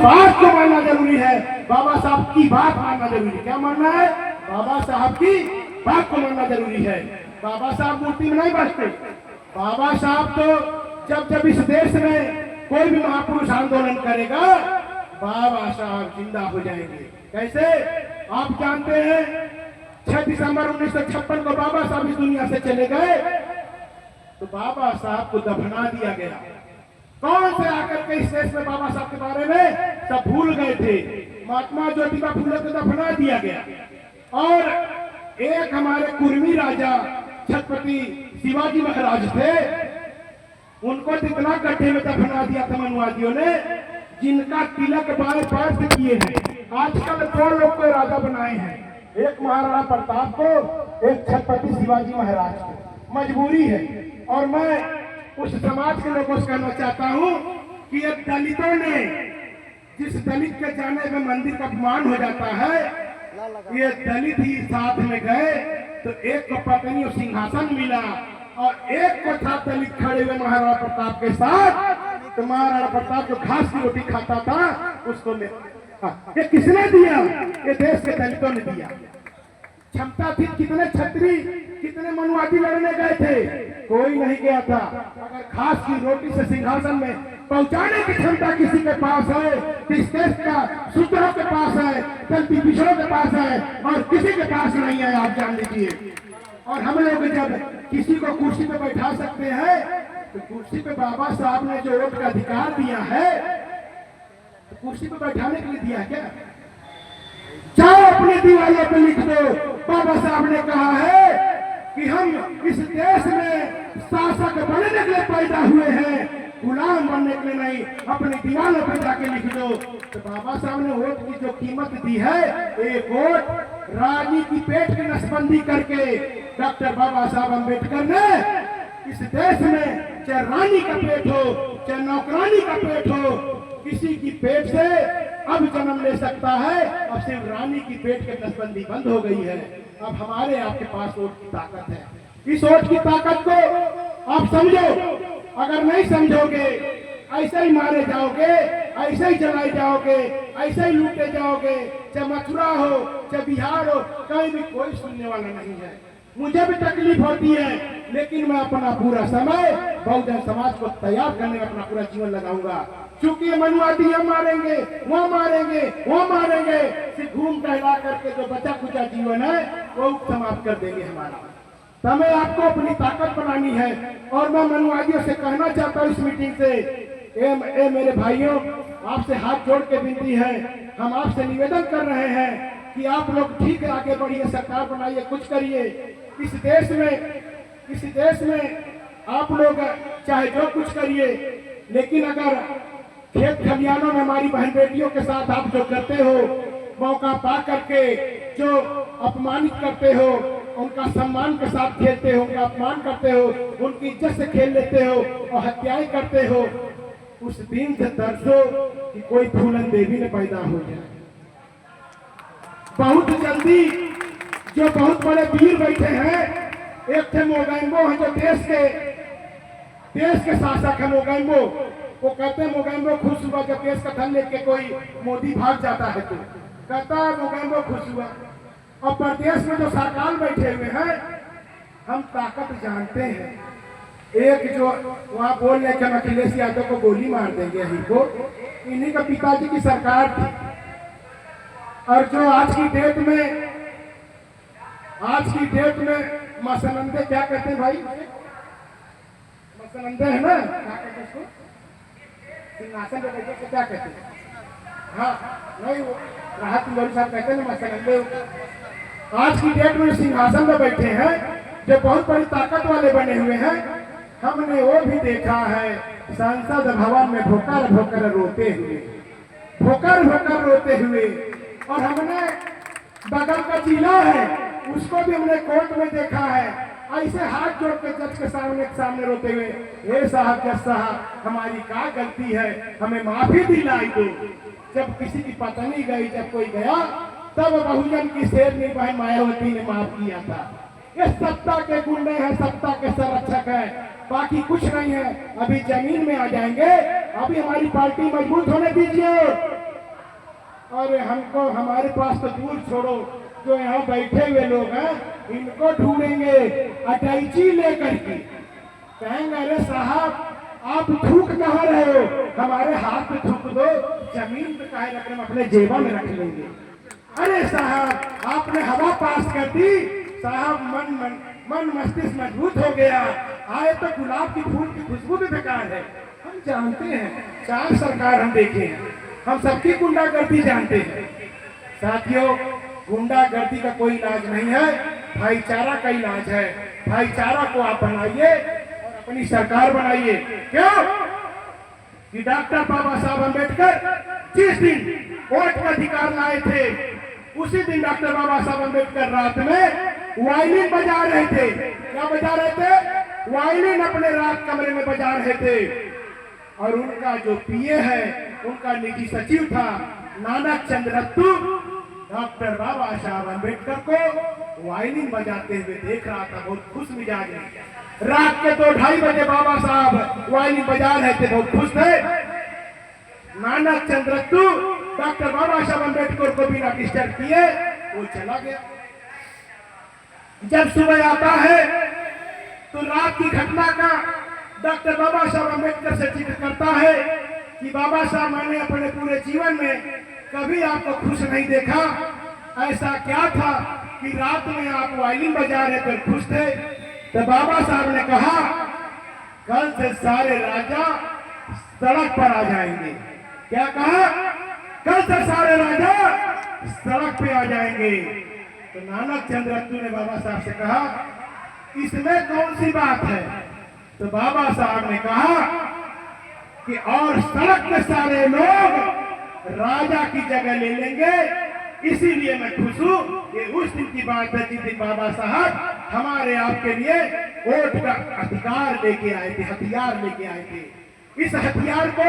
बात को मानना जरूरी है, बाबा साहब की बात मानना जरूरी है। क्या मानना है? बाबा साहब की बात को मानना जरूरी है। बाबा साहब मूर्ति में नहीं बसते। बाबा साहब तो जब इस देश में कोई भी महापुरुष आंदोलन करेगा, बाबा साहब जिंदा हो जाएंगे। कैसे? आप जानते हैं 6 दिसंबर 1956 को बाबा साहब इस दुनिया से चले गए, तो बाबा साहब को दफना दिया गया। कौन से आकर के इस देश में बाबा साहब के बारे में सब भूल गए थे। महात्मा ज्योतिबा फुले को दफना दिया गया। और एक हमारे कुर्मी राजा छत्रपति शिवाजी महाराज थे, उनको इतना गड्ढे में दफना दिया था मनुवादियों ने, जिनका तिलक बाएं पैर से किए हैं। आजकल 2 लोग को राजा बनाए हैं, एक महाराणा प्रताप को, एक छत्रपति शिवाजी महाराज को। मजबूरी है। और मैं उस समाज के लोगों से कहना चाहता हूँ कि ये दलितों ने, जिस दलित के जाने में मंदिर का अपमान हो जाता है, ये दलित ही साथ में गए तो एक को पत्नी और सिंहासन मिला, और एक को था दलित खड़े हुए महाराणा प्रताप के साथ, तो महाराणा प्रताप जो घास की रोटी खाता था उसको ये किसने दिया? ये देश के दलितों ने दिया। क्षमता थी, कितने छत्री, कितने मनुवादी लड़ने गए थे, कोई नहीं गया था। अगर घास की रोटी से सिंहासन में पहुंचाने की क्षमता किसी के पास है, किस देश का सूत्रों के पास है, दलित पिछड़ों के पास है, और किसी के पास नहीं है, आप जान लीजिए। और हम लोग जब किसी को कुर्सी पे बैठा सकते हैं, तो कुर्सी पे बाबा साहब ने जो वोट का अधिकार दिया है, तो कुर्सी पे बैठाने के लिए दिया है क्या? चाहे अपनी दीवारों पे लिख दो, बाबा साहब ने कहा है कि हम इस देश में शासक बनने के लिए पैदा हुए हैं, गुलाम बनने के लिए नहीं। अपनी दीवारों पर जाके लिख दो। तो बाबा साहब ने वोट की जो कीमत दी है, एक वोट रानी की पेट की नसबंदी करके डॉक्टर बाबा साहब अम्बेडकर ने इस देश में, चाहे रानी का पेट हो, चाहे नौकरानी का पेट हो, किसी की पेट से अब जन्म ले सकता है। अब सिर्फ रानी की पेट की नसबंदी बंद हो गई है। अब हमारे आपके पास वोट की ताकत है। इस वोट की ताकत को आप समझो। अगर नहीं समझोगे, ऐसे ही मारे जाओगे, ऐसे ही जलाए जाओगे, ऐसे ही लूटे जाओगे। चाहे मथुरा हो, चाहे बिहार हो, कहीं भी कोई सुनने वाला नहीं है। मुझे भी तकलीफ होती है, लेकिन मैं अपना पूरा समय बहुजन समाज को तैयार करने में अपना पूरा जीवन लगाऊंगा। क्योंकि मनुवादी हम मारेंगे, वो मारेंगे, वो मारेंगे, सिर्फ घूम टहला करके जो बचा कुचा जीवन है वो समाप्त कर देंगे हमारा। तो हमें आपको अपनी ताकत बनानी है। और मैं मनुवादियों से कहना चाहता हूँ इस मीटिंग से, ए मेरे भाइयों, आपसे हाथ जोड़ के विनती है, हम आपसे निवेदन कर रहे हैं कि आप लोग ठीक आगे बढ़िए, सरकार बनाइए, कुछ करिए। इस देश में आप लोग चाहे जो कुछ करिए, लेकिन अगर खेत खलियानों में हमारी बहन बेटियों के साथ आप जो करते हो, मौका पा करके जो अपमानित करते हो, उनका सम्मान के साथ खेलते हो, उनका अपमान करते हो, उनकी इज्जत से खेल लेते हो और हत्याएं करते हो, उस दिन से तरसो कि कोई फूलन देवी ने पैदा हो जाए। बहुत जल्दी जो बहुत बड़े वीर बैठे हैं, एक थे मोगैम्बो है जो देश के शासक है मोगैम्बो। वो कहते हैं मोगैम्बो खुश हुआ जब देश का धन लेके कोई मोदी भाग जाता है, तो कहता है मोगैम्बो खुश हुआ। और प्रदेश में जो सरकार बैठे हुए हैं, हम ताकत जानते हैं। एक जो वहाँ बोल रहे कि हम अखिलेश यादव को गोली मार देंगे, यही को इन्हीं का पिताजी की सरकार थी। और जो आज की डेट में मसनंदे क्या कहते हैं भाई, मसनंदे है ना, क्या कहते हैं उसको, सिंहासन पे बैठे को क्या कहते हैं? हाँ नहीं, वो राहत तिवारी साहब कहते हैं मसनंदे। आज की डेट में सिंहासन पे बैठे हैं, जो बहुत बड़ी ताकत वाले बने हुए हैं। हमने वो भी देखा है संसद भवन में भोकर भोकर रोते हुए। और हमने बगल का जिला है, उसको भी हमने कोर्ट में देखा है, ऐसे हाथ जोड़ के जज के सामने रोते हुए, हे साहब, जज साहब, हमारी क्या गलती है, हमें माफी दिलाई दो। जब किसी की पत्नी गई, जब कोई गया, तब बहुजन की शेरनी बहन मायावती ने माफ किया था। ये सत्ता के गुंडे हैं, सत्ता के संरक्षक हैं, बाकी कुछ नहीं है। अभी जमीन में आ जाएंगे। अभी हमारी पार्टी मजबूत होने दीजिए, अरे हमको हमारे पास तो दूर छोड़ो, जो यहाँ बैठे हुए लोग हैं इनको ढूंढेंगे अटैची लेकर के। कहेंगे अरे साहब आप थूक कहाँ रहे हो, हमारे हाथ में थूक दो, जमीन पे काहे रख रहे, हम अपने जेबा में रख लेंगे। अरे साहब आपने हवा पास कर दी, साहब मन मस्तिष्क मजबूत हो गया, आए तो गुलाब की फूल की खुशबू भी बेकार है। हम जानते हैं 4 सरकार हम देखे हैं, हम सबकी गुंडागर्दी जानते हैं। साथियों गुंडागर्दी का कोई इलाज नहीं है, भाईचारा का इलाज है। भाईचारा को आप बनाइए और अपनी सरकार बनाइए। क्यों कि डॉक्टर बाबा साहब अम्बेडकर जिस दिन वोट का अधिकार लाए थे उसी दिन डॉक्टर बाबा साहब अम्बेडकर रात में वायलिन बजा रहे थे। क्या बजा रहे थे? वायलिन अपने रात कमरे में बजा रहे थे। और उनका जो पीए है, उनका निजी सचिव था नानक चंद्र रत्तू, डॉक्टर बाबा साहब अम्बेडकर को वायलिन बजाते हुए देख रहा था, बहुत खुश मिजाज में। रात के 2-2:30 बजे बाबा साहब वायलिन बजा रहे थे, बहुत खुश थे। नानक चंद्र रत्तू डॉक्टर बाबा साहब अम्बेडकर को बिना डिस्टर्ब किए वो चला गया। जब सुबह आता है तो रात की घटना का डॉक्टर बाबा साहब अम्बेडकर से जिक्र करता है कि बाबा साहब मैंने अपने पूरे जीवन में कभी आपको खुश नहीं देखा। ऐसा क्या था कि रात में आप वायलिन बजा रहे थे, खुश थे? तो बाबा साहब ने कहा कल से सारे राजा सड़क पर आ जाएंगे। क्या कहा? कल से सारे राजा सड़क पे आ जाएंगे। तो नानक चंद्र रत्तू ने बाबा साहब से कहा इसमें कौन सी बात है? तो बाबा साहब ने कहा कि और सड़क पे सारे लोग राजा की जगह ले लेंगे, इसीलिए मैं खुश हूं। ये उस दिन की बात है जिस दिन बाबा साहब हमारे आपके लिए वोट का अधिकार लेके आए थे, हथियार लेके आए थे। इस हथियार को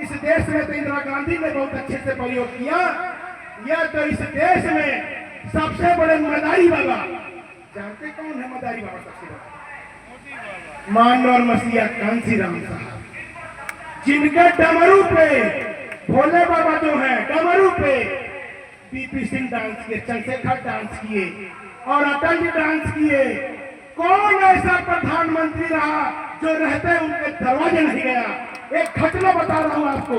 इस देश में तो इंदिरा गांधी ने बहुत अच्छे से प्रयोग किया। यह तो इस देश में सबसे बड़े मदारी बाबा, जानते कौन है मदारी बाबा? सबसे बड़ा मानवर मसीहा कांसीराम साहब, जिनके डमरू पे भोले बाबा जो है डमरू पे पीपी सिंह डांस किए, चंद्रशेखर डांस किए और अटल जी डांस किए। कौन ऐसा प्रधानमंत्री रहा जो रहते उनके दरवाजे नहीं गया? एक घटना बता रहा हूं आपको,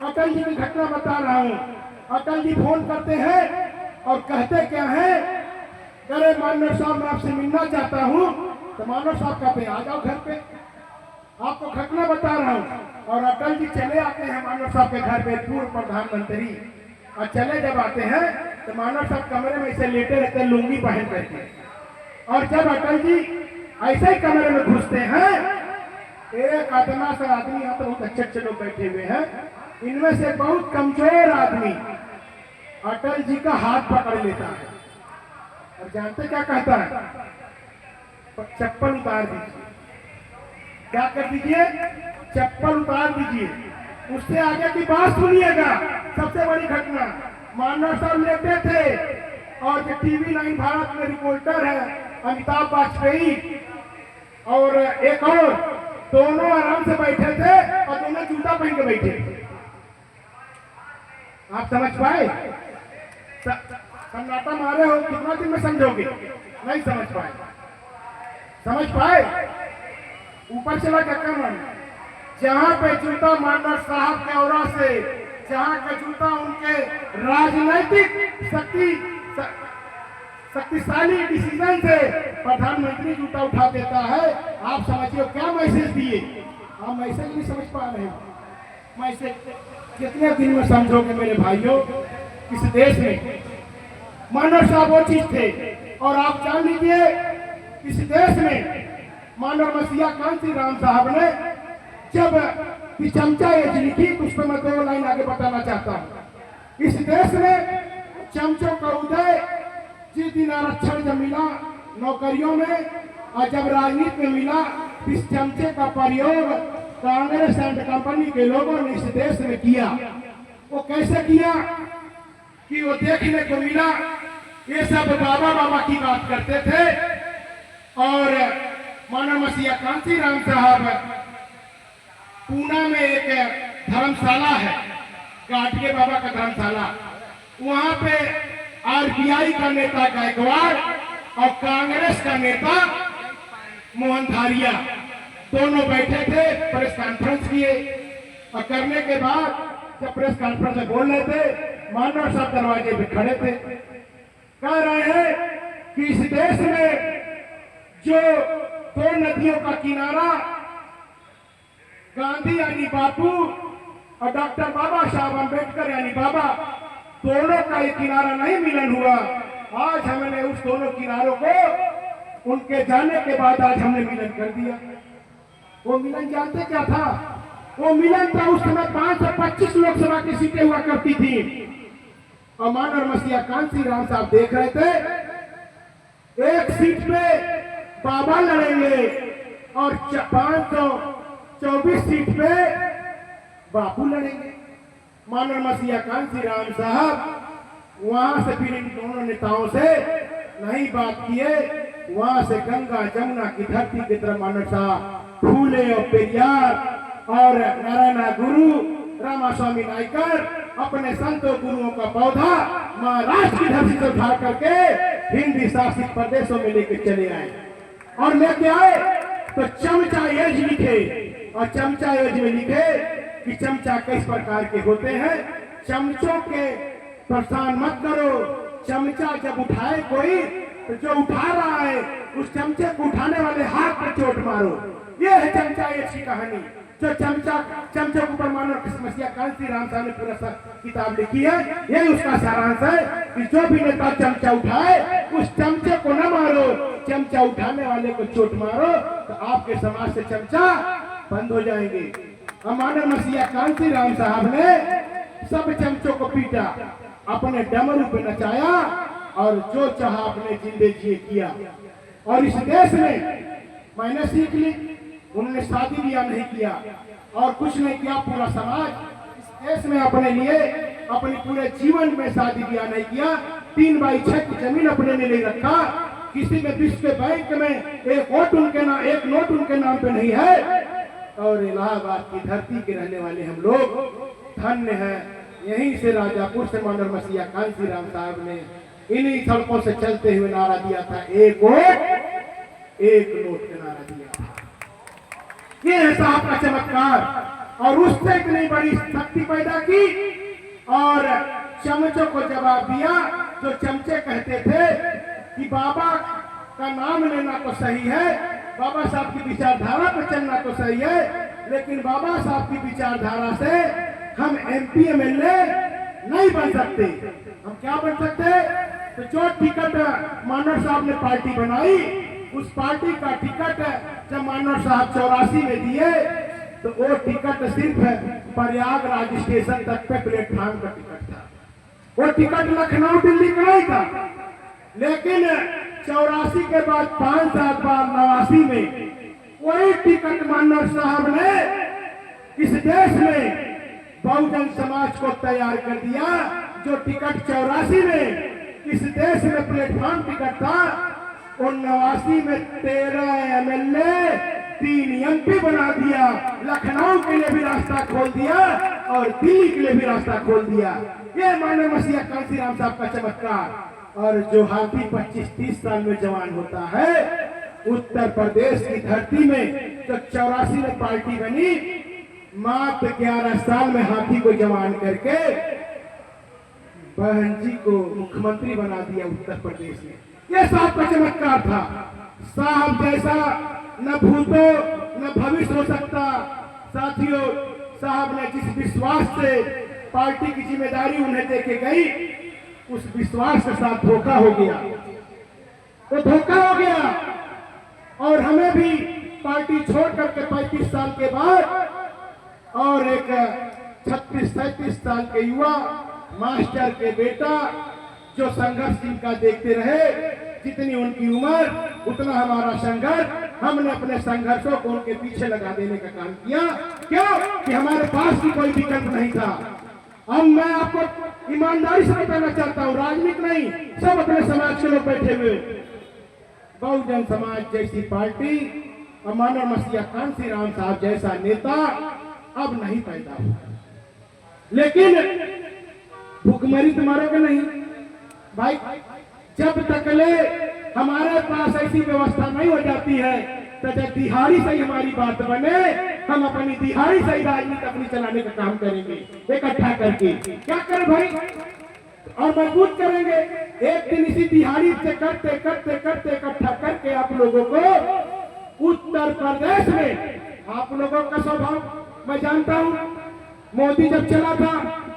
अटल जी की घटना बता रहा हूं। अटल जी फोन करते हैं और कहते क्या है, अरे मानव साहब मैं आपसे मिलना चाहता हूं। तो मानव साहब कहते आ जाओ घर पे, आपको घटना बता रहा हूं। और अटल जी चले आते हैं मानव साहब के घर पे, पूर्व प्रधानमंत्री। और चले जब आते हैं तो मानव साहब कमरे में ऐसे लेटे रहते, लुंगी पहन करके। और जब अटल जी ऐसे ही कमरे में घुसते हैं, एक आत्मा सा आदमी, यहाँ तो बहुत अच्छे लोग बैठे हुए हैं, इनमें से बहुत कमजोर आदमी अटल जी का हाथ पकड़ लेता है और जानते क्या कहता है? चप्पल उतार दीजिए। क्या कर दीजिए? चप्पल उतार दीजिए। उससे आगे की बात सुनिएगा, सबसे बड़ी घटना। मानव साहब लेते थे और जो टीवी 9 भारत में रिपोर्टर है अमिताभ वाजपेयी और एक और, दोनों आराम से बैठे थे और दोनों जूता पहन के बैठे थे। आप समझ पाए? सन्नाटा मारे हो, कितना दिन में समझोगे? नहीं समझ पाए। समझ पाए? ऊपर चला क्या काम? जहां पे जूता मानव साहब के औरा से, जहां का जूता उनके राजनीतिक शक्तिशाली डिसीजन से प्रधानमंत्री जूता उठा देता है, आप समझिए क्या मैसेज दिए? आप मैसेज नहीं समझ पा रहे हो। मैसेज कितने दिन में समझोगे मेरे भाइयों? इस देश में मानव साहब वो चीज थे। और आप जान लीजिए इस देश में मानव मसीहा कांसीराम साहब ने जब चमचा एज लिखी, तो उस पर मैं 2 लाइन आगे बताना चाहता हूँ। इस देश में चमचों का उदय जिस दिन आरक्षण जब मिला नौकरियों में, और जब राजनीति में मिला, इस चमचे का प्रयोग कांग्रेस एंड कंपनी के लोगों ने इस देश में किया। वो कैसे किया कि वो देखने को मिला, ये सब बाबा बाबा की बात करते थे। और मानव मसीहा कांसीराम साहब, पूना में एक धर्मशाला है, काटके बाबा का धर्मशाला, वहां पे आरबीआई का नेता गायकवाड़ और कांग्रेस का नेता मोहन धारिया दोनों बैठे थे, प्रेस कॉन्फ्रेंस किए और करने के बाद जब प्रेस कॉन्फ्रेंस में बोल रहे थे, मानव साहब दरवाजे पे खड़े थे, कह रहे हैं कि इस देश में जो दो नदियों का किनारा गांधी यानी बापू और डॉक्टर बाबा साहब अम्बेडकर यानी बाबा, दोनों का ये किनारा नहीं मिलन हुआ। आज हमने उस दोनों किनारों को उनके जाने के बाद आज हमने मिलन कर दिया। वो मिलन जानते क्या था? वो मिलन था उस समय 525 लोकसभा की सीटें हुआ करती थी और मानव मसीहा कांसी राम साहब देख रहे थे, एक सीट पे बाबा लड़ेंगे और 524 सीट पे बापू लड़ेंगे। मानव मसीहा कांसी राम साहब वहां से फिर इन दोनों नेताओं से नहीं बात किए, वहां से गंगा जमुना की धरती की तरफ मानव साहब फूले और पेरियार और नारायणा गुरु रामास्वामी नायकर अपने संतों गुरुओं का पौधा महाराष्ट्र की धरती से उठा करके हिंदी शासित प्रदेशों में लेके चले आए और लेके आए तो चमचा एज लिखे और चमचा एज में लिखे कि चमचा किस प्रकार के होते हैं, चमचों के परेशान मत करो, चमचा जब उठाए कोई तो जो उठा रहा है उस चमचे को उठाने वाले हाथ पर चोट मारो। ये है चमचा एज की कहानी, जो चमचे के ऊपर मानव मसीहा कांसी राम साहब ने पूरा किताब लिखी है। यही उसका सारांश है कि जो भी नेता चमचा उठाए उस चमचे को न मारो, चमचा उठाने वाले को चोट मारो तो आपके समाज से चमचा बंद हो जाएंगे। और मानव मसीहा कांसी राम साहब ने सब चमचों को पीटा, अपने डमरू पे नचाया और जो चाहा अपने जिंदगी किया। और इस देश में मैंने सीख ली, उन्होंने शादी ब्याह नहीं किया और कुछ नहीं किया, पूरा समाज इस देश में अपने लिए अपने पूरे जीवन में शादी ब्याह नहीं किया। 3/6 की जमीन अपने ने नहीं रखा, किसी में विश्व के बैंक में एक नोट उनके नाम पे नहीं है। और इलाहाबाद की धरती के रहने वाले हम लोग धन्य हैं। यहीं से राजापुर से मानव मसीहा कांसी राम साहब ने इन्हीं सड़कों से चलते हुए नारा दिया था, एक वोट एक नोट का नारा दिया था। ये है साहब का चमत्कार और उससे इतनी बड़ी शक्ति पैदा की और चमचों को जवाब दिया। जो चमचे कहते थे कि बाबा का नाम लेना तो सही है, बाबा साहब की विचारधारा पर चलना तो सही है, लेकिन बाबा साहब की विचारधारा से हम MP MLA नहीं बन सकते। हम क्या बन सकते? तो जो टिकट मानव साहब ने पार्टी बनाई, उस पार्टी का टिकट जब मानव साहब 84 में दिए तो वो टिकट सिर्फ प्रयागराज स्टेशन तक पे प्लेटफॉर्म का टिकट था। वो टिकट लखनऊ दिल्ली का नहीं था। लेकिन 84 के बाद 5 साल बाद 89 में वही टिकट मानव साहब ने इस देश में बहुजन समाज को तैयार कर दिया। जो टिकट 84 में इस देश में प्लेटफॉर्म टिकट था, वो 89 में 13 MLA 3 MP बना दिया। लखनऊ के लिए भी रास्ता खोल दिया और दिल्ली के लिए भी रास्ता खोल दिया। ये मानव मसीहा कांसी राम साहब का चमत्कार। और जो हाथी 25-30 साल में जवान होता है, उत्तर प्रदेश की धरती में जब 84 में पार्टी बनी, मात्र 11 साल में हाथी को जवान करके बहन जी को मुख्यमंत्री बना दिया उत्तर प्रदेश में। यह साहब का चमत्कार था। साहब जैसा न भूतो न भविष्य हो सकता। साथियों, साहब ने जिस विश्वास से पार्टी की जिम्मेदारी उन्हें देके गई, उस विश्वास के साथ धोखा हो गया, तो धोखा हो गया। और हमें भी पार्टी छोड़ करके 35 साल के बाद और एक 36-37 साल के युवा मास्टर के बेटा जो संघर्ष जिनका देखते रहे, जितनी उनकी उम्र उतना हमारा संघर्ष, हमने अपने संघर्षों को उनके पीछे लगा देने का काम किया। क्यों? कि हमारे पास भी कोई विकल्प नहीं था। अब मैं आपको ईमानदारी से बताना चाहता हूँ, राजनीति नहीं, सब अपने समाज के लोग बैठे हुए। बहुजन समाज जैसी पार्टी और मानव मसीहा कांसी राम साहब जैसा नेता अब नहीं पैदा हुआ। लेकिन भूखमरी तो मारोगे नहीं भाई। जब तक ले हमारे पास ऐसी व्यवस्था नहीं हो जाती है तो जब दिहाड़ी से ही हमारी बात बने, हम अपनी दिहाड़ी से ही राजनीति अपनी चलाने का काम करेंगे इकट्ठा करके। क्या करें भाई, और मजबूत करेंगे। एक दिन इसी दिहाड़ी से करते करते करते इकट्ठा करके आप लोगों को उत्तर प्रदेश में, आप लोगों का स्वभाव मैं जानता हूं, मोदी जब चला था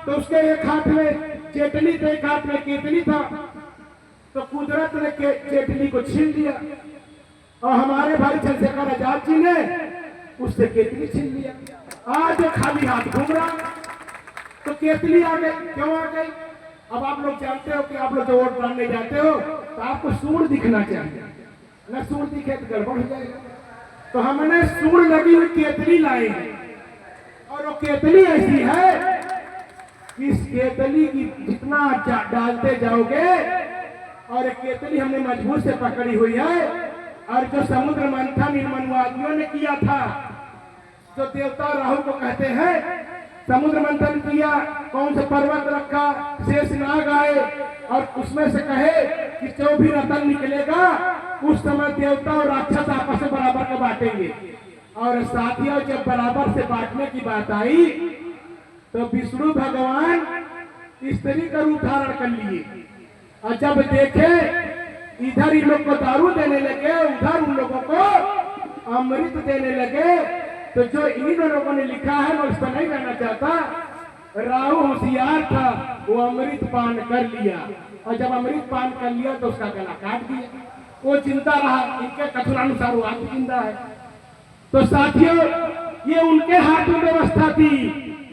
तो उसके एक हाथ में चेटली थे, एक हाथ में केतली था, तो कुदरत ने चेटली को छीन लिया और हमारे भाई चंद्रशेखर आजाद जी ने उससे केतली छीन लिया। आज खाली हाथ घूम रहा, तो केतली आ गई। क्यों आ गई? अब आप लोग जानते हो कि आप लोग जो वोट डालने जाते हो तो आपको सूंड दिखना चाहिए, न सूंड दिखे तो गड़बड़ हो जाएगा। तो हमने सूंड लगी हुई केतली लाई है, और वो केतली ऐसी है कि इस केतली की जितना डालते जाओगे, और एक केतली हमने मजबूत से पकड़ी हुई है। और जो समुद्र मंथन इन मनुवादियों ने किया था, जो देवता राहु को कहते हैं, समुद्र मंथन किया, कौन सा पर्वत रखा, शेषनाग आए और उसमें से कहे कि जो भी रतन निकलेगा उस समय देवता और राक्षस आपस में बराबर का बांटेंगे। और साथियों, जब बराबर से बांटने की बात आई तो विष्णु भगवान स्त्री का रूप धारण कर लिए, और जब देखे इधर इन लोग को दारू देने लगे, उधर उन लोगों को अमृत देने लगे, तो जो इन लोगों ने लिखा है मैं उस पर नहीं कहना चाहता, राहु होशियार था, वो अमृत पान कर लिया, और जब अमृत पान कर लिया तो उसका गला काट दिया। वो जिंदा रहा, इनके कथनानुसार वो आज जिंदा है। तो साथियों, ये उनके हाथ में व्यवस्था थी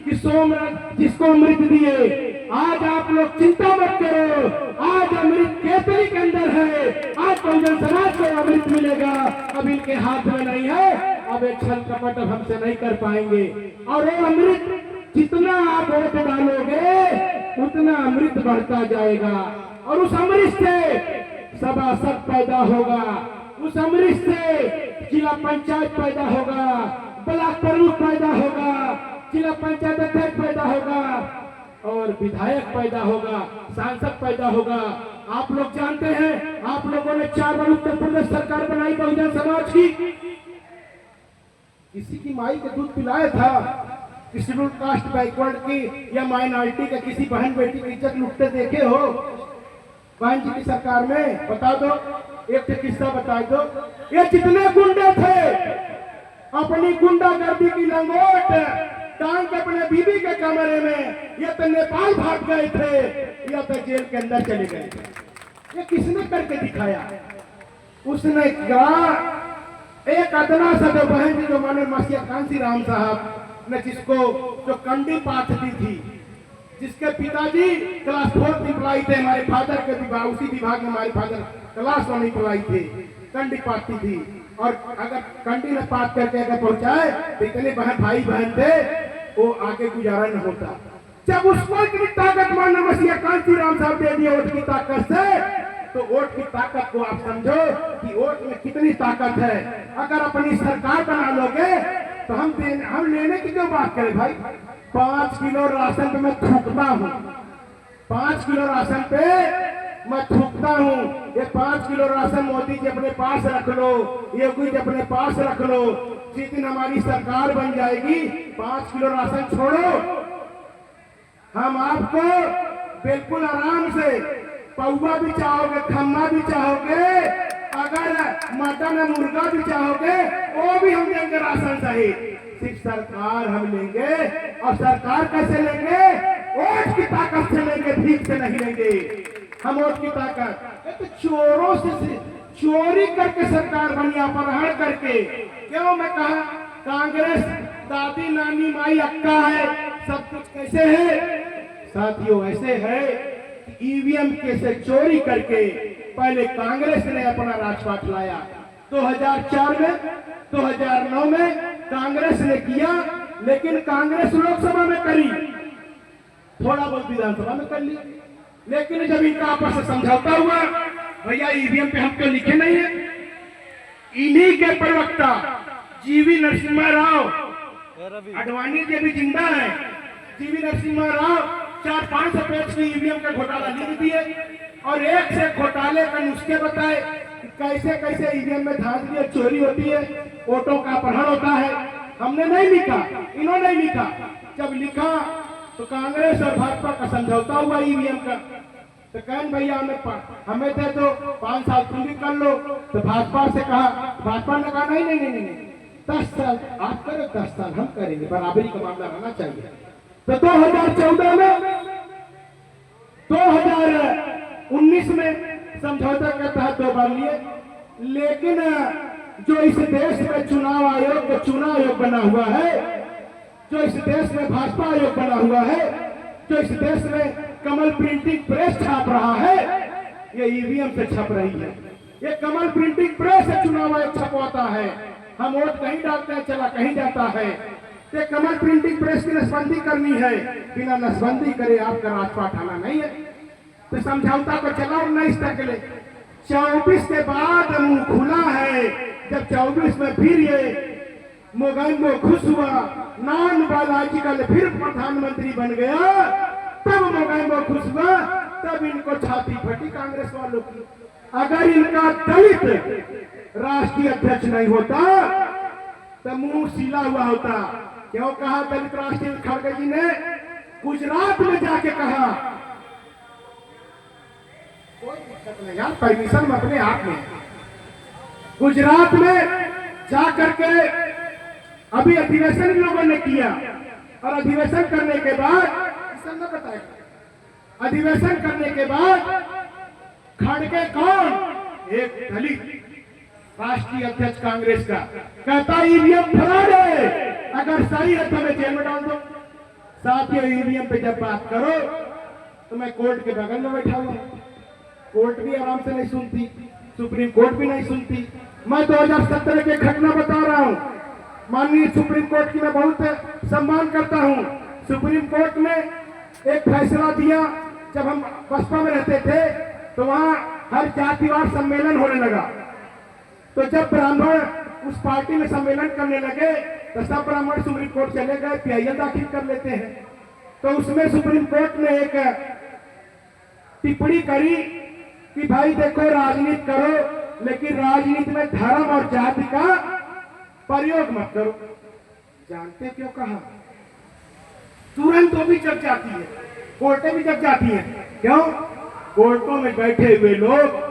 कि सोमनाथ जिसको अमृत दिए। आज आप लोग चिंता मत करो, आज अमृत केतली के अंदर है, आज बहुजन समाज को अमृत मिलेगा। अब इनके हाथ में नहीं है, अब एक छल कपट अब हमसे नहीं कर पाएंगे। और वो अमृत जितना आप वोट डालोगे उतना अमृत बढ़ता जाएगा, और उस अमृत से सभासद पैदा होगा, उस अमृत से जिला पंचायत पैदा होगा, ब्लॉक प्रमुख पैदा होगा, जिला पंचायत अध्यक्ष पैदा होगा, और विधायक पैदा होगा, सांसद पैदा होगा। आप लोग जानते हैं, आप लोगों ने 4 बार उत्तर प्रदेश सरकार बनाई बहुजन समाज की। किसी की माई के दूध पिलाया था, शेड्यूल कास्ट बैकवर्ड की या माइनॉरिटी के किसी बहन बेटी की इज्जत लुटते देखे हो? बहन जी की सरकार में बता दो, एक किस्सा बता दो। ये जितने गुंडे थे अपनी गुंडागर्दी की लंगोट टांग के अपने बीबी के कमरे में या तो नेपाल भाग गए थे या तो जेल के अंदर चले गए थे। ये किसने करके दिखाया? उसने कहा, एक अदना सा जो बहन जी जो माने मसीहा कांसी राम साहब ने, जिसको जो कंडी पाथती थी, जिसके पिताजी क्लास 4 एम्प्लॉय थे, हमारे फादर के विभाग, उसी विभाग में हमारे फादर क्लास 1 एम्प्लॉय थे, कंडी पाथती थी। और अगर कंडी में पात करके अगर पहुंचाए तो इतने बहन भाई बहन थे, वो आगे गुजारा न होता। जब उसको इतनी ताकत माना मसीहा कांसी राम साहब दे दिए वोट की ताकत से, तो वोट की ताकत को आप समझो कि वोट में कितनी ताकत है। अगर अपनी सरकार बना लोगे तो हम लेने की क्यों बात करें भाई? 5 किलो राशन पे मैं थूकता हूँ, 5 किलो राशन पे मैं थूकता हूँ। ये 5 किलो राशन मोदी जी अपने पास रख लो, योगी जी अपने पास रख लो। जिस दिन हमारी सरकार बन जाएगी, 5 किलो राशन छोड़ो, हम आपको बिल्कुल आराम से पौवा भी चाहोगे, खम्मा भी चाहोगे, अगर मटन मुर्गा भी चाहोगे वो भी हम देंगे राशन सहित। सिर्फ सरकार हम लेंगे, और सरकार कैसे लेंगे? वोट की ताकत से लेंगे, भीख से नहीं लेंगे। हम वोट की ताकत तो चोरों से चोरी करके सरकार बनी, अपहरण करके। क्यों? मैं कहा कांग्रेस दादी नानी माई अक्का है, सब कुछ कैसे है साथियों? ऐसे है ईवीएम के से चोरी करके पहले कांग्रेस ने अपना राजपाट लाया। 2004 में 2009 में कांग्रेस ने किया, लेकिन कांग्रेस लोकसभा में करी, थोड़ा बहुत विधानसभा में कर ली। लेकिन जब इनका आपस में समझौता हुआ, भैया ईवीएम पे हम क्यों लिखे नहीं है, इन्हीं के प्रवक्ता जीवी नरसिम्हा राव, अडवाणी जी भी जिंदा है, जीवी नरसिम्हा राव 400-500 पेज की ईवीएम का घोटाला लिख दिए और एक से घोटाले का नुस्खे बताए कि कैसे कैसे ईवीएम में धांधली और चोरी होती है, वोटों का अपहरण होता है। हमने नहीं लिखा, इन्होंने लिखा। जब लिखा तो कांग्रेस और भाजपा का समझौता हुआ ईवीएम का। तो कहन भैया हमें दे दो, 5 साल तुम भी कर लो। तो भाजपा से कहा, भाजपा ने कहा नहीं नहीं नहीं नहीं 10 साल आप करो, 10 साल हम करेंगे, बराबरी का मामला रहना चाहिए। तो 2014 में 2019 में समझौता के तहत 2 बार लिए। लेकिन जो इस देश में चुनाव आयोग चुनाव आयोग बना हुआ है, जो इस देश में भाजपा आयोग बना हुआ है, जो इस देश में कमल प्रिंटिंग प्रेस छाप रहा है, ये ईवीएम से छप रही है। ये कमल प्रिंटिंग प्रेस से चुनाव आयोग छपवाता है। हम वोट कहीं डालते हैं, चला कहीं जाता है। ये कमल प्रिंटिंग प्रेस की नसबंदी करनी है, बिना नसबंदी करे आपका राजपाट आना नहीं है। तो समझौता को चला 19 तक ले, 24 के बाद मुंह खुला है। जब 24 में फिर ये मोगैम्बो खुश हुआ, नॉन बायोलॉजिकल फिर प्रधानमंत्री बन गया, तब मोगैम्बो खुश हुआ, तब इनको छाती फटी कांग्रेस वालों की। अगर इनका दलित राष्ट्रीय अध्यक्ष नहीं होता तो मुंह सीला हुआ होता। क्यों कहा दलित राष्ट्रीय खड़गे जी ने गुजरात में जाके कहा, कोई दिक्कत नहीं यार, परमिशन में अपने आप में। गुजरात में जाकर के अभी अधिवेशन लोगों ने किया और अधिवेशन करने के बाद अधिवेशन करने के बाद खड़गे कौन, एक दलित राष्ट्रीय अध्यक्ष कांग्रेस का कहता ईवीएम फ्रॉड है, अगर सही है तो मैं जेल में डाल दो। साथियों ईवीएम पे जब बात करो तो मैं कोर्ट के बगल में बैठा हुआ, कोर्ट भी आराम से नहीं सुनती, सुप्रीम कोर्ट भी नहीं सुनती। मैं 2017 के घटना बता रहा हूँ। माननीय सुप्रीम कोर्ट की मैं बहुत सम्मान करता हूँ। सुप्रीम कोर्ट ने एक फैसला दिया, जब हम बसपा में रहते थे तो वहाँ हर जातिवार सम्मेलन होने लगा। तो जब ब्राह्मण उस पार्टी में सम्मेलन करने लगे तो सब ब्राह्मण सुप्रीम कोर्ट चले गए, पीआईएल दाखिल कर लेते हैं। तो उसमें सुप्रीम कोर्ट ने एक टिप्पणी करी कि भाई देखो राजनीति करो, लेकिन राजनीति में धर्म और जाति का प्रयोग मत करो। जानते क्यों कहा? तुरंत वो भी जग जाती है, कोर्टें भी जग जाती हैं। क्यों? कोर्टों में बैठे हुए लोग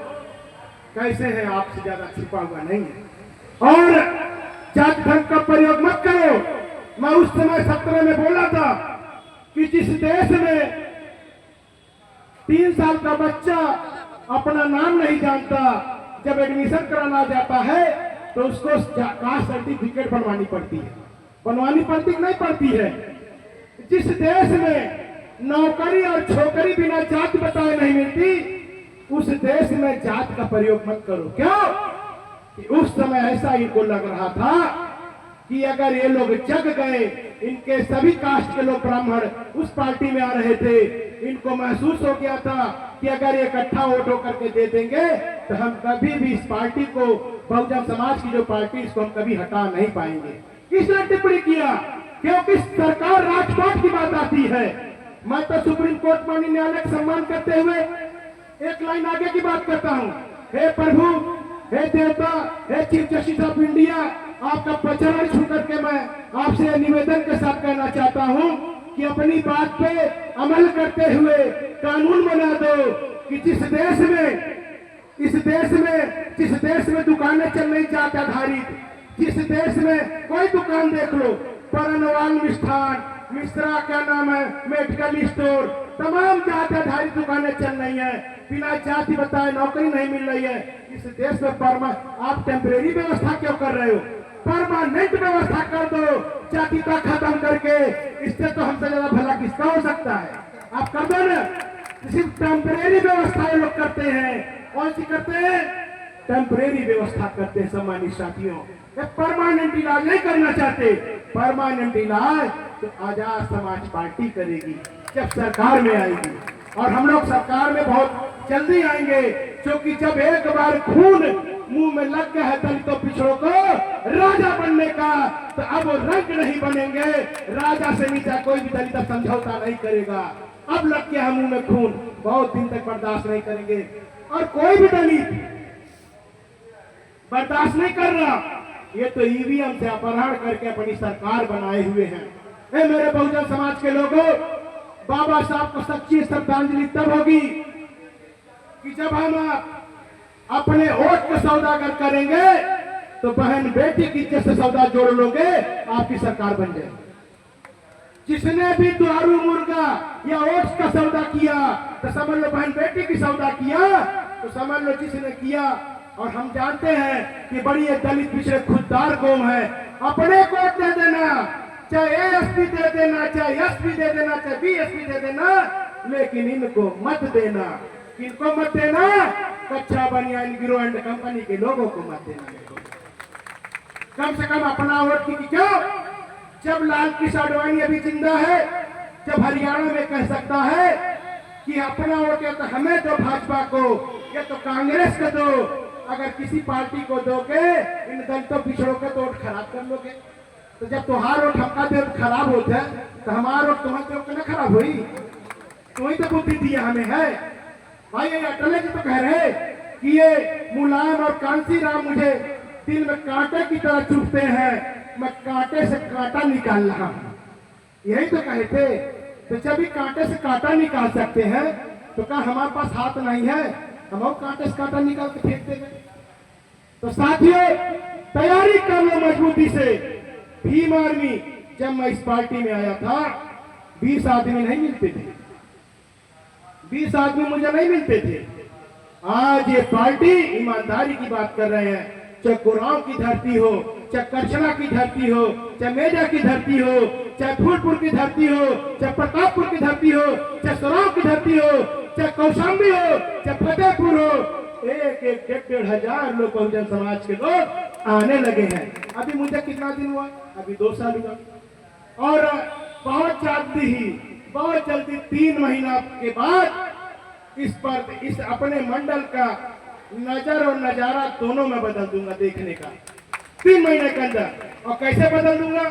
कैसे हैं, आपसे ज्यादा छिपा हुआ नहीं है। और जाति धर्म का प्रयोग मत करो। मैं उस समय 17 में बोला था कि जिस देश में 3 साल का बच्चा अपना नाम नहीं जानता, जब एडमिशन कराना जाता है तो उसको कास्ट सर्टिफिकेट बनवानी पड़ती है। बनवानी पड़ती नहीं पड़ती है। जिस देश में नौकरी और छोकरी बिना जाति बताए नहीं मिलती, उस देश में जात का प्रयोग मत करो। क्यों? कि उस समय ऐसा इनको लग रहा था कि अगर ये लोग जग गए, इनके सभी कास्ट के लोग ब्राह्मण उस पार्टी में आ रहे थे, इनको महसूस हो गया था कि अगर ये इकट्ठा वोट होकर के दे देंगे तो हम कभी भी इस पार्टी को, बहुजन समाज की जो पार्टी, इसको हम कभी हटा नहीं पाएंगे। किसने टिप्पणी किया? क्योंकि सरकार राजपाट की बात आती है। मैं तो सुप्रीम कोर्ट माननीय न्यायालय का सम्मान करते हुए एक लाइन आगे की बात करता हूँ। हे प्रभु, हे देवता, हे चीफ जस्टिस ऑफ इंडिया, आपका प्रचरण छू करके मैं आपसे निवेदन के साथ कहना चाहता हूँ कि अपनी बात पे अमल करते हुए कानून बना दो कि जिस देश में दुकानें चल रही जाति आधारित, जिस देश में कोई दुकान देख लो, परनवाल मिष्ठान, मिश्रा क्या नाम है, मेडिकल स्टोर, तमाम जाति आधारित दुकानें चल रही है, बिना जाति बताए नौकरी नहीं मिल रही है। इस देश में आप टेम्परेरी व्यवस्था क्यों कर रहे हो? परमानेंट व्यवस्था कर दो, जातिता खत्म करके। इससे तो हमसे ज्यादा भला किसका हो सकता है? आप कर दो ना। सिर्फ टेम्परेरी व्यवस्था ये लोग करते हैं। कौन सी करते हैं? टेम्परेरी व्यवस्था करते हैं। सम्मानित साथियों, ये परमानेंट इलाज नहीं करना चाहते। परमानेंट इलाज तो आजाद समाज पार्टी करेगी जब सरकार में आएगी, और हम लोग सरकार में बहुत जल्दी आएंगे, क्योंकि जब एक बार खून मुंह में लग गया है दलितों पिछड़ों को राजा बनने का, तो अब वो रंग नहीं बनेंगे, राजा से नीचा कोई भी दलित समझौता नहीं करेगा। अब लग गया है मुंह में खून, बहुत दिन तक बर्दाश्त नहीं करेंगे। और कोई भी दलित बर्दाश्त नहीं कर रहा। ये तो ईवीएम से अपहरण करके अपनी सरकार बनाए हुए हैं। ए मेरे बहुजन समाज के लोगों, बाबा साहब को सच्ची श्रद्धांजलि तब होगी कि जब हम अपने वोट का सौदागर करेंगे, तो बहन बेटी की इज्जत से सौदा जोड़ लोगे, आपकी सरकार बन जाएगी। जिसने भी दारू मुर्गा या ओट्स का सौदा किया तो समझ लो बहन बेटी की सौदा किया, तो समझ लो जिसने किया। और हम जानते हैं कि बड़ी ये दलित पिछड़े खुददार कौम है। अपने को दे देना, चाहे एएसपी दे देना, चाहे एसपी दे देना, चाहे बीएसपी दे देना, लेकिन इनको मत देना। किनको मत देना? कच्चा बनियान गिरोह एंड कंपनी के लोगों को मत देना। कम से कम अपना वोट की क्यों? जब लाल कृष्ण आडवाणी अभी जिंदा है, जब हरियाणा में कह सकता है कि अपना वोट या तो हमें दो भाजपा को, या तो कांग्रेस को दो। अगर किसी पार्टी को दोगे, इन दलितों पिछड़ों के तो वोट खराब कर लोगे। तो जब तुम्हारा वोट हमका देव खराब होता है, तो हमारा वोट तुम्हारे देव ना खराब हुई। तो वही तो बुद्धि दिया हमें है भाई। ये अटल जी तो कह रहे कि ये मुलायम और कांसी राम मुझे दिल में कांटे की तरह चुभते हैं, मैं कांटे से कांटा निकाल रहा हूं, यही तो कहे थे। तो जब भी कांटे से कांटा निकाल सकते हैं, तो क्या हमारे पास हाथ नहीं है? हम और कांटे से कांटा निकाल के फेंक देंगे। तो साथियों, तैयारी कर लो मजबूती से। भीम आर्मी, जब मैं इस पार्टी में आया था 20 आदमी नहीं मिलते थे, 20 आदमी मुझे नहीं मिलते थे। आज ये पार्टी ईमानदारी की बात कर रहे हैं। चाहे गुरांव की धरती हो, चाहे करछला की धरती हो, चाहे मेजा की धरती हो, चाहे फूलपुर की धरती हो, चाहे प्रतापपुर की धरती हो, चाहे सोराव की धरती हो, चाहे कौशाम्बी हो, चाहे फतेहपुर हो, एक एक 1,500 लोग बहुजन समाज के लोग आने लगे हैं। अभी मुझे कितना दिन हुआ? अभी 2 साल हुआ। और बहुत जल्दी 3 महीना के बाद इस अपने मंडल का नजर और नजारा दोनों में बदल दूंगा देखने का, 3 महीने के अंदर। और कैसे बदल दूंगा?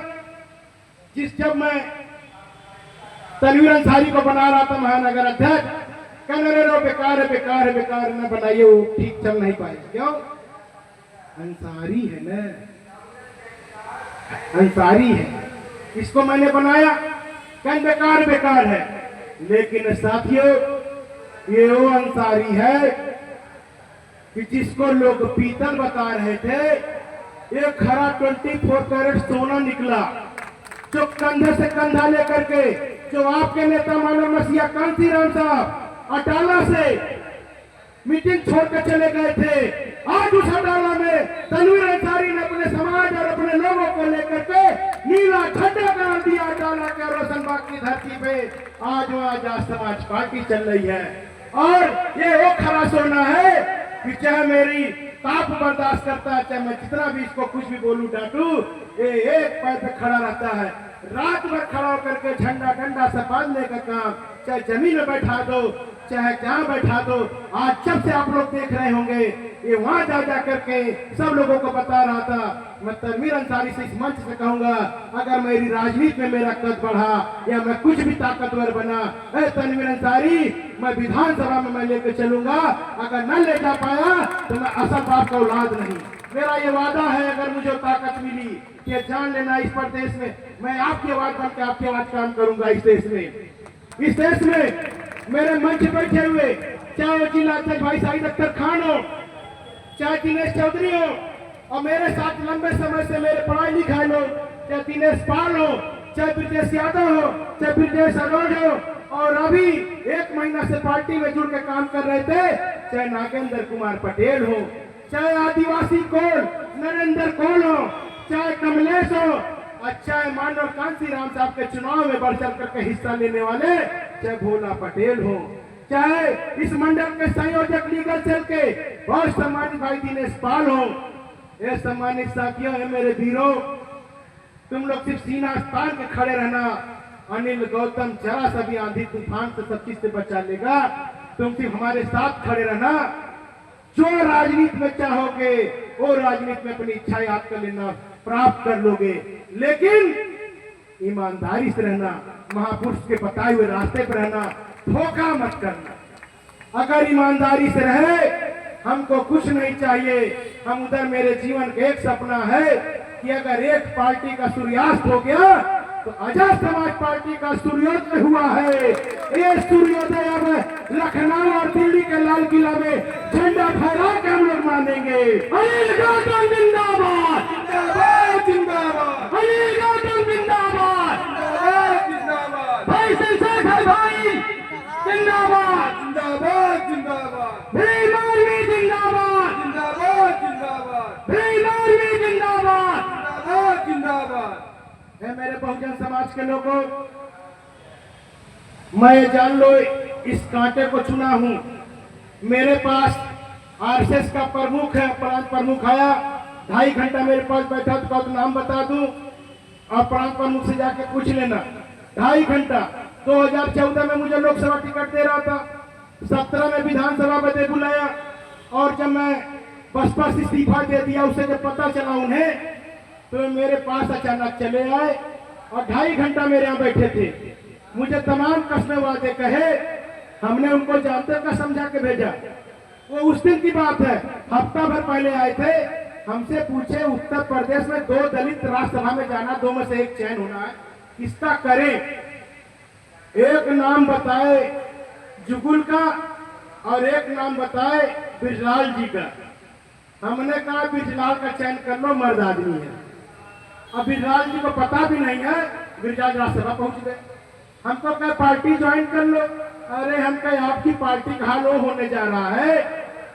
जब मैं तनवीर अंसारी को बना रहा था महानगर अध्यक्ष, कहने रहे बेकार न बनाइए, वो ठीक चल नहीं पाएगा। क्यों? अंसारी है ना, अंसारी है, इसको मैंने बनाया, कहने बेकार है। लेकिन साथियों, ये वो अंसारी है कि जिसको लोग पीतल बता रहे थे, एक खरा 24 कैरेट सोना निकला, जो कंधे से कंधा लेकर के, जो आपके नेता मानव मसीहा कांसी राम साहब अटाला से मीटिंग छोड़कर चले गए थे। आज उस अटाला में तनवीर अंसारी ने अपने समाज और अपने लोगों को लेकर के नीला झंडा गाड़ दिया अटाला के रोशनबाग की धरती पे। आज वहां समाज पार्टी चल रही है। और ये वो खरा सोना है कि चाहे मेरी ताप बर्दाश्त करता है, चाहे मैं जितना भी इसको कुछ भी बोलूं डांटू, ये एक पैर पे खड़ा रहता है। रात भर खड़ा होकर के झंडा डंडा से बांधने का काम, चाहे जमीन में बैठा दो, चाहे जहां बैठा दो। आज जब से आप लोग देख रहे होंगे, ये वहां जा करके सब लोगों को बता रहा था। मैं तनवीर अंसारी से इस मंच से कहूंगा, अगर मेरी राजनीति में मेरा कद बढ़ा या मैं कुछ भी ताकतवर बना, तनवीर अंसारी मैं विधानसभा में मैं लेकर चलूंगा। अगर न ले जा पाया तो मैं असल बाप का औलाद नहीं। मेरा ये वादा है, अगर मुझे ताकत मिली कि जान लेना, इस प्रदेश में मैं आपकी आवाज बन के आपकी आवाज काम करूंगा। इस देश में मेरे मंच बैठे हुए, चाहे वो जिला अध्यक्ष भाई साहिद अख्तर खान हो, चाहे दिनेश चौधरी हो, और मेरे साथ लंबे समय से मेरे पढ़ाई लिखाई लोग, चाहे दिनेश पाल हो, चाहे ब्रजेश यादव हो, चाहे ब्रजेश अरोड़ हो, और अभी 1 महीना से पार्टी में जुड़ के काम कर रहे थे, चाहे नागेंद्र कुमार पटेल हो, चाहे आदिवासी कोल नरेंद्र कोल हो, चाहे कमलेश हो, और चाहे मानव कांसी राम साहब के चुनाव में बढ़ चढ़ करके हिस्सा लेने वाले चाहे भोला पटेल हो, चाहे इस मंडल के संयोजक लीगल सेल के बहुत सम्मानित भाई दिनेश पाल हो। ये सम्मानित साथियों है, मेरे वीरों, तुम लोग सिर्फ सीना तान के खड़े रहना। अनिल गौतम जरा सा भी आंधी तूफान से सब चीज से बचा लेगा। तुम सिर्फ हमारे साथ खड़े रहना। जो राजनीति में चाहोगे वो राजनीति में अपनी इच्छाएं आप कर लेना, प्राप्त कर लोगे, लेकिन ईमानदारी से रहना, महापुरुष के बताए हुए रास्ते पर रहना, धोखा मत करना। अगर ईमानदारी से रहे, हमको कुछ नहीं चाहिए। हम उधर मेरे जीवन का एक सपना है कि अगर एक पार्टी का सूर्यास्त हो गया तो आजाद समाज पार्टी का सूर्योदय हुआ है। ये सूर्योदय अब लखनऊ और दिल्ली के लाल किला में झंडा फहरा के हम लोग मानेंगे। अनिल गौतम जिंदाबाद, जिंदाबाद, जिंदाबाद। अनिल गौतम जिंदाबाद, जिंदाबाद, जिंदाबाद। भाई शेखर भाई जिंदाबाद, जिंदाबाद, जिंदाबाद। भीम आर्मी जिंदाबाद, जिंदाबाद, जिंदाबाद। भीम आर्मी जिंदाबाद, जिंदाबाद, जिंदाबाद। है मेरे बहुजन समाज के लोगों, मैं जान लो इस कांटे को चुना हूं। मेरे पास आरएसएस का प्रमुख है, प्रांत प्रमुख आया, 2.5 घंटा मेरे पास बैठा तो नाम बता दूं और प्रांत प्रमुख से जाके पूछ लेना। 2.5 घंटा 2014 में मुझे लोकसभा टिकट दे रहा था, 17 में विधानसभा में बुलाया, और जब मैं बसपा से इस्तीफा दे दिया, उसे जब पता चला उन्हें, तो मेरे पास अचानक चले आए और 2.5 घंटा मेरे यहाँ बैठे थे। मुझे तमाम कस्में वादे कहे, हमने उनको जानते का समझा के भेजा। वो उस दिन की बात है, हफ्ता भर पहले आए थे, हमसे पूछे उत्तर प्रदेश में 2 दलित राज्यसभा में जाना, 2 में से एक चयन होना है, किसका करें? एक नाम बताए जुगुल का और एक नाम बताए बिरलाल जी का। हमने कहा बिरलाल का चयन कर लो, मर्द आदमी है। अब बिरलाल जी को पता भी नहीं है, बिरलाल राज्यसभा पहुंच गए। हमको कहा पार्टी ज्वाइन कर लो। अरे हम कहे आपकी पार्टी का हाल वो होने जा रहा है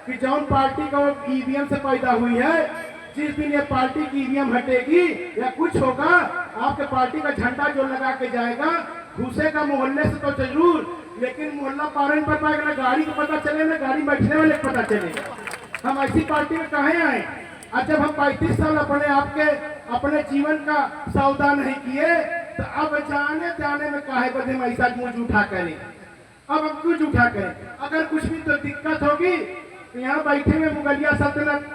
कि जौन पार्टी का ईवीएम से पैदा हुई है, जिस दिन ये पार्टी की ईवीएम हटेगी या कुछ होगा, आपके पार्टी का झंडा जो लगा के जाएगा, घुसेगा मोहल्ले से तो जरूर, लेकिन मोहल्ला पारण पर पाएगा, गाड़ी को पता चले ना, गाड़ी बैठने वाले को पता चलेगा। हम ऐसी पार्टी में कहे आए? और जब हम 35 साल अपने जीवन का सौदा नहीं किए, तो अब जाने में काहे बदे हम ऐसा मुंह जूठा करें? अब हम क्यों जूठा करें? अगर कुछ भी तो दिक्कत होगी तो यहाँ बैठे हुए मुगलिया सल्तनत,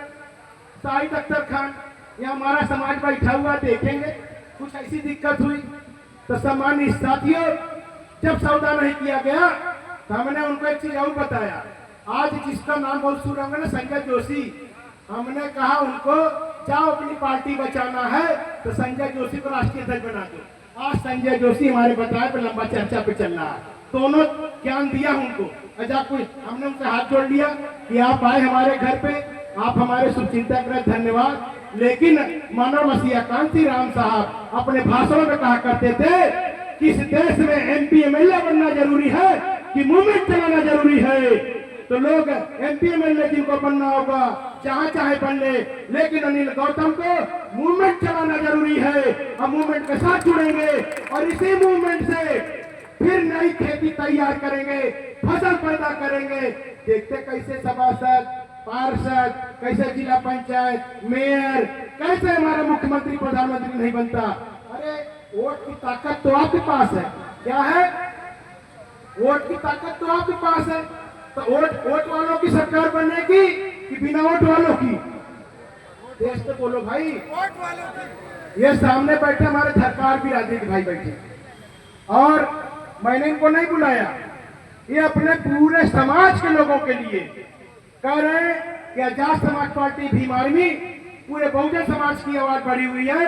शाहिद अख्तर खान, यहाँ हमारा समाज बैठा हुआ, देखेंगे कुछ ऐसी दिक्कत हुई तो सम्मानित साथियों, जब सौदा नहीं किया गया तो हमने उनको एक चीज और बताया। आज जिसका नाम बहुत सुना होगा ना, संजय जोशी, हमने कहा उनको जाओ अपनी पार्टी बचाना है तो संजय जोशी को राष्ट्रीय अध्यक्ष बना दो। आज संजय जोशी हमारे बताए पे लंबा चर्चा पे चल रहा है, दोनों ज्ञान दिया उनको। अच्छा, कोई हमने उनसे हाथ जोड़ लिया कि आप आए हमारे घर पे, आप हमारे शुभचिंतक रहे, धन्यवाद। लेकिन मानव मसीहा कांति राम साहब अपने भाषणों में कहा करते थे कि इस देश में एमपी एमएलए बनना जरूरी है कि मूवमेंट चलाना जरूरी है। तो लोग एमपी एमएलए जिनको बनना होगा जहां चाहे बन ले, लेकिन अनिल गौतम को मूवमेंट चलाना जरूरी है। हम मूवमेंट के साथ जुड़ेंगे और इसी मूवमेंट से फिर नई खेती तैयार करेंगे, फसल पैदा करेंगे। देखते कैसे सभासद, पार्षद, कैसे जिला पंचायत, मेयर, कैसे हमारा मुख्यमंत्री प्रधानमंत्री नहीं बनता। अरे वोट की ताकत तो आपके पास है। क्या है? वोट की ताकत तो आपके पास है। तो वोट वालों की सरकार बनेगी कि बिना वोट वालों की? देश तो बोलो भाई, वोट वालों की। ये सामने बैठे हमारे सरकार भी राजनीतिक भाई बैठे, और मैंने इनको नहीं बुलाया, ये अपने पूरे समाज के लोगों के लिए कह रहे हैं कि आजाद समाज पार्टी भीम आर्मी पूरे बहुजन समाज की आवाज बढ़ी हुई है,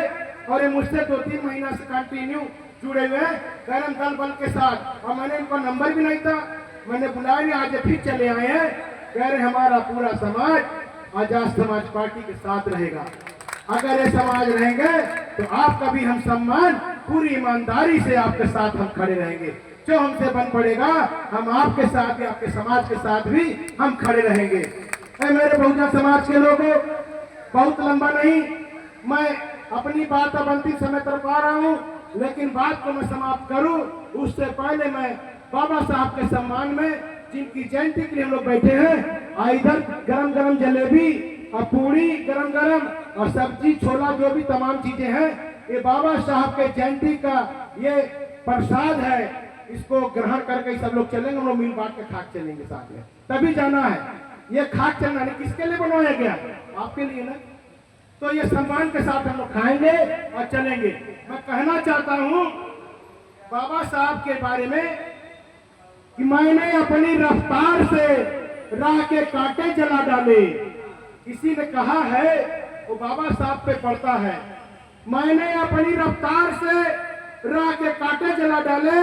और ये मुझसे 2-3 महीना से कंटिन्यू जुड़े हुए हैं गरम दल बल के साथ। और मैंने इनको नंबर भी नहीं था, मैंने बुलाया नहीं, आज फिर चले आए हैं। कह रहे हमारा पूरा समाज आजाद समाज पार्टी के साथ रहेगा। अगर ये समाज रहेंगे तो आपका भी हम सम्मान, पूरी ईमानदारी से आपके साथ हम खड़े रहेंगे। जो हमसे बन पड़ेगा हम आपके साथ भी, आपके समाज के साथ भी हम खड़े रहेंगे। मेरे बहुजन समाज के लोगों, बहुत लंबा नहीं, मैं अपनी बात अब अंतिम समय तक आ रहा हूँ, लेकिन बात को मैं समाप्त करूँ उससे पहले मैं बाबा साहब के सम्मान में, जिनकी जयंती के लिए हम लोग बैठे हैं, इधर गरम गरम जलेबी और पूरी गरम गरम और सब्जी, छोला, जो भी तमाम चीजें हैं, ये बाबा साहब के जयंती का ये प्रसाद है। इसको ग्रहण करके सब लोग चलेंगे, हम लोग मिल बांट के खा चलेंगे साथ में, तभी जाना है। ये खाक चलना नहीं किसके लिए बनवाया गया? आपके लिए ना। तो ये सम्मान के साथ हम लोग खाएंगे और चलेंगे। मैं कहना चाहता हूं बाबा साहब के बारे में कि मैंने अपनी रफ्तार से राह के कांटे जला डाले। किसी ने कहा है, वो बाबा साहब पे पड़ता है, मैंने अपनी रफ्तार से राह के कांटे जला डाले,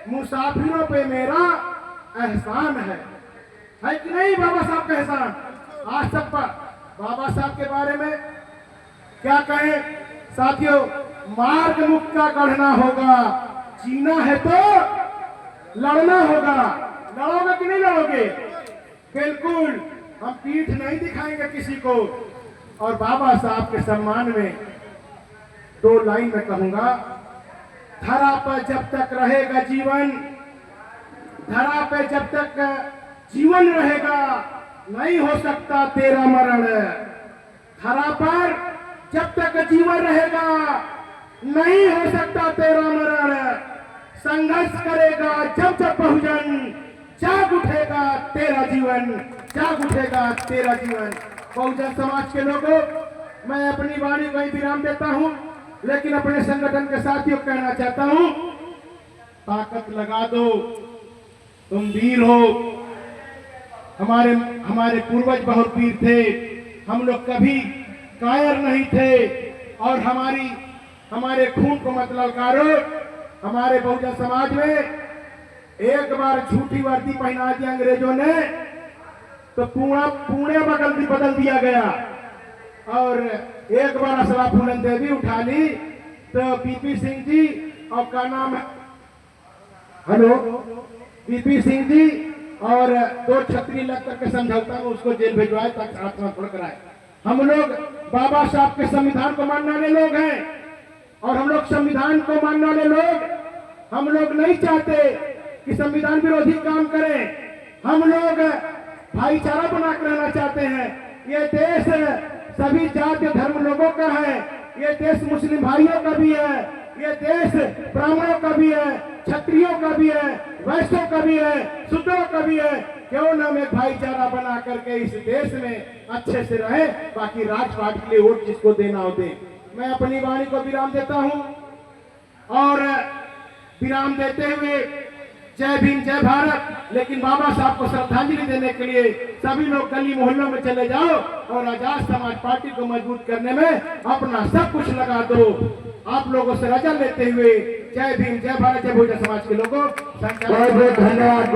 मुसाफिरों पे मेरा एहसान है कि नहीं? बाबा साहब का एहसान आज तक पर। बाबा साहब के बारे में क्या कहें साथियों? मार्ग मुक्त का गढ़ना होगा, जीना है तो लड़ना होगा। लड़ोगे कि नहीं लड़ोगे? बिल्कुल, हम पीठ नहीं दिखाएंगे किसी को। और बाबा साहब के सम्मान में 2 लाइन में कहूंगा, धरा पर जब तक रहेगा जीवन, धरा पे जब तक जीवन रहेगा, नहीं हो सकता तेरा मरण। धरा पर जब तक जीवन रहेगा, नहीं हो सकता तेरा मरण। संघर्ष करेगा जब जब बहुजन, जाग उठेगा तेरा जीवन, जाग उठेगा तेरा जीवन। बहुजन समाज के लोगों, मैं अपनी वाणी को विराम देता हूं, लेकिन अपने संगठन के साथियों को कहना चाहता हूं, ताकत लगा दो, तुम वीर हो। हमारे पूर्वज बहुत वीर थे, हम लोग कभी कायर नहीं थे। और हमारे खून को मत ललकारो। हमारे बहुजन समाज में एक बार झूठी वर्दी पहना दी अंग्रेजों ने तो पुणे बदल दिया गया। और एक बार असला फूलन देवी उठा ली तो बीपी सिंह जी और का नाम है, हेलो, बीपी सिंह जी और 2 छतरी लग करके समझौता में उसको जेल भिजवाए तक ट्रांसफर कराए। हम लोग बाबा साहब के संविधान को मानने वाले लोग हैं, और हम लोग संविधान को मानने वाले लोग, हम लोग नहीं चाहते कि संविधान विरोधी काम करें। हम लोग भाईचारा बनाकर रहना चाहते हैं। ये देश सभी जाति धर्म लोगों का है, ये देश मुस्लिम भाइयों का भी है, ये देश ब्राह्मणों का भी है, क्षत्रियों का भी है, वैश्यों का भी है, शूद्रों का भी है। क्यों न हम एक भाईचारा बना करके इस देश में अच्छे से रहे, बाकी राजपाट के लिए वोट जिसको देना हो दे। मैं अपनी वाणी को विराम देता हूं, और विराम देते हुए जय भीम जय भारत। लेकिन बाबा साहब को श्रद्धांजलि देने के लिए सभी लोग गली मोहल्लों में चले जाओ और आजाद समाज पार्टी को मजबूत करने में अपना सब कुछ लगा दो। आप लोगों से रजा लेते हुए जय भीम जय भारत, जय बहुजन समाज के लोगों, बहुत बहुत धन्यवाद।